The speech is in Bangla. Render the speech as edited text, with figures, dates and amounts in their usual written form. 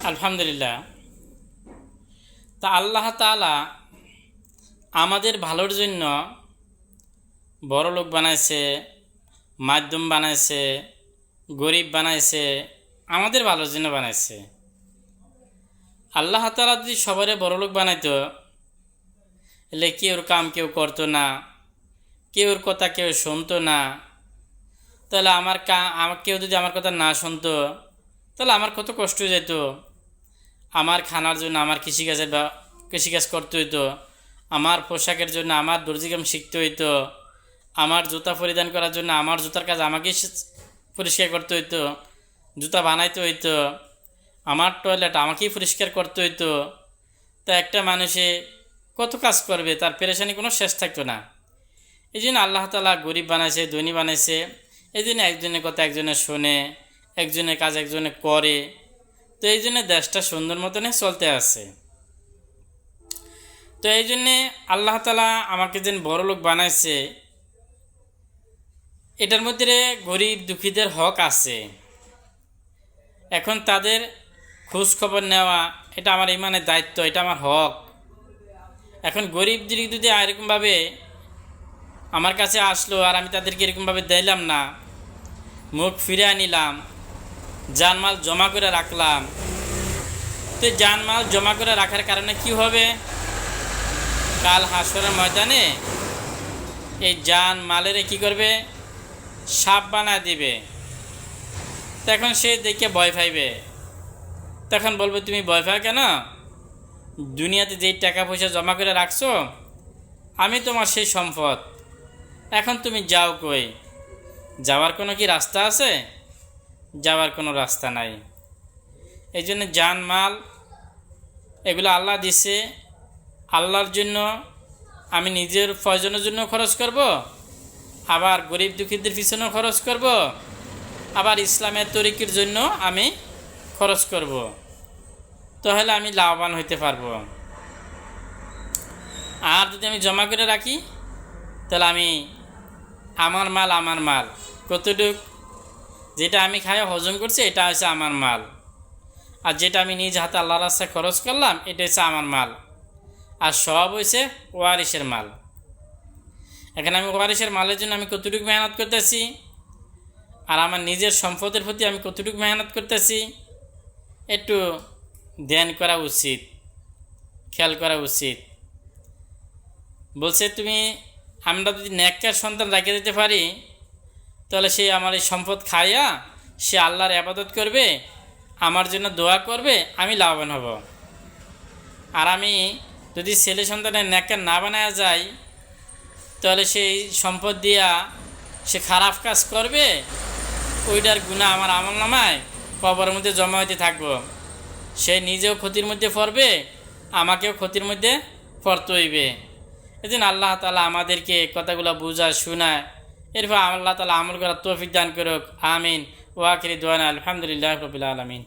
আলহামদুলিল্লাহ। তা আল্লাহ তাআলা আমাদের ভালোর জন্য বড় লোক বানাইছে, মাধ্যম বানাইছে, গরিব বানাইছে, আমাদের ভালোর জন্য বানাইছে। আল্লাহ তাআলা যদি সবারে বড় লোক বানাইতো, এলে কেউর কাম কেউ করতো না, কেউর কথা কেউ শুনতো না, তাহলে কেউ যদি আমার কথা না শুনতো, তাহলে আমার কত কষ্ট হয়ে যেত। আমার খানার জন্য আমার কৃষিকাজ করতে হইতো, আমার পোশাকের জন্য আমার দর্জিকাম শিখতে হইতো, আমার জুতা পরিধান করার জন্য আমার জুতার কাজ আমাকেই পরিষ্কার করতে হইতো, জুতা বানাইতে হইতো, আমার টয়লেট আমাকেই পরিষ্কার করতে হইতো। তা একটা মানুষে কত কাজ করবে, তার পেরেশানি কোনো শেষ থাকতো না। এই জন্য আল্লাহ তাআলা গরিব বানাইছে, ধনী বানাইছে। এই জন্য একজনের কথা একজনে শোনে, একজনের কাজ একজনে করে। তো এই জন্যে দেশটা সুন্দর মতনে চলতে আছে। তো এই জন্যে আল্লাহ তাআলা আমাকে যেন বড় লোক বানাইছে, এটার মধ্যে গরিব দুঃখীদের হক আছে। এখন তাদের খোঁজ খবর নেওয়া এটা আমার ইমানের দায়িত্ব, এটা আমার হক। এখন গরিবদের যদি এরকমভাবে আমার কাছে আসলো আর আমি তাদেরকে এরকমভাবে দিলাম না, মুখ ফিরে নিলাম, জানমাল জমা করে রাখলাম, তো জানমাল জমা করে রাখার কারণে কি হবে? কাল হাসরের ময়দানে এই জানমালের কি করবে? সাপ বানায় দিবে। তখন সে দেখে ভয় পাইবে। তখন বলবে, তুমি ভয় পাও কেন? দুনিয়াতে যেই টাকা পয়সা জমা করে রাখছো, আমি তোমার সেই সম্পদ। এখন তুমি যাও কই? যাওয়ার কোনো কি রাস্তা আছে? যাওয়ার কোনো রাস্তা নাই। এই জন্য জানমাল এগুলো আল্লাহ দিছে, আল্লাহর জন্য আমি নিজের প্রয়োজনের জন্য খরচ করব, আবার গরিব দুঃখীদের পিছনেও খরচ করব, আবার ইসলামের তরিকের জন্য আমি খরচ করব। তাহলে আমি লাভবান হইতে পারবো। আর যদি আমি জমা করে রাখি, তাহলে আমি আমার মাল কতটুক, যেটা আমি খাই হজম করছি এটা হচ্ছে আমার মাল, আর যেটা আমি নিজ হাতে আল্লাহর রাস্তায় খরচ করলাম এটা হচ্ছে আমার মাল, আর সব হয়েছে ওয়ারিসের মাল। এখানে আমি ওয়ারিসের মালের জন্য আমি কতটুকু মেহনত করতেছি, আর আমার নিজের সম্পদের প্রতি আমি কতটুকু মেহনত করতেছি, একটু ধ্যান করা উচিত, খেয়াল করা উচিত। বলছে আমরা যদি নেককার সন্তান রেখে দিতে পারি, তাহলে সে আমার এই সম্পদ খাইয়া সে আল্লাহর ইবাদত করবে, আমার জন্য দোয়া করবে, আমি লাভবান হব। আর আমি যদি ছেলে সন্তানের নেককার না বানায়া যায়, তাহলে সেই সম্পদ দিয়া সে খারাপ কাজ করবে, ওইটার গুনাহ আমার আমলনামায় কবরের মধ্যে জমা হইতে থাকবো। সে নিজেও ক্ষতির মধ্যে পড়বে, আমাকেও ক্ষতির মধ্যে পড়তে হইবে। এজন্য আল্লাহ তাআলা আমাদেরকে কথাগুলো বুঝায় শোনায়, এরপর আল্লাহ তাআলা আমল করার তৌফিক দান করুক। আমিন। ওয়া আখিরি দুআনা আলহামদুলিল্লাহি রাব্বিল আলামিন।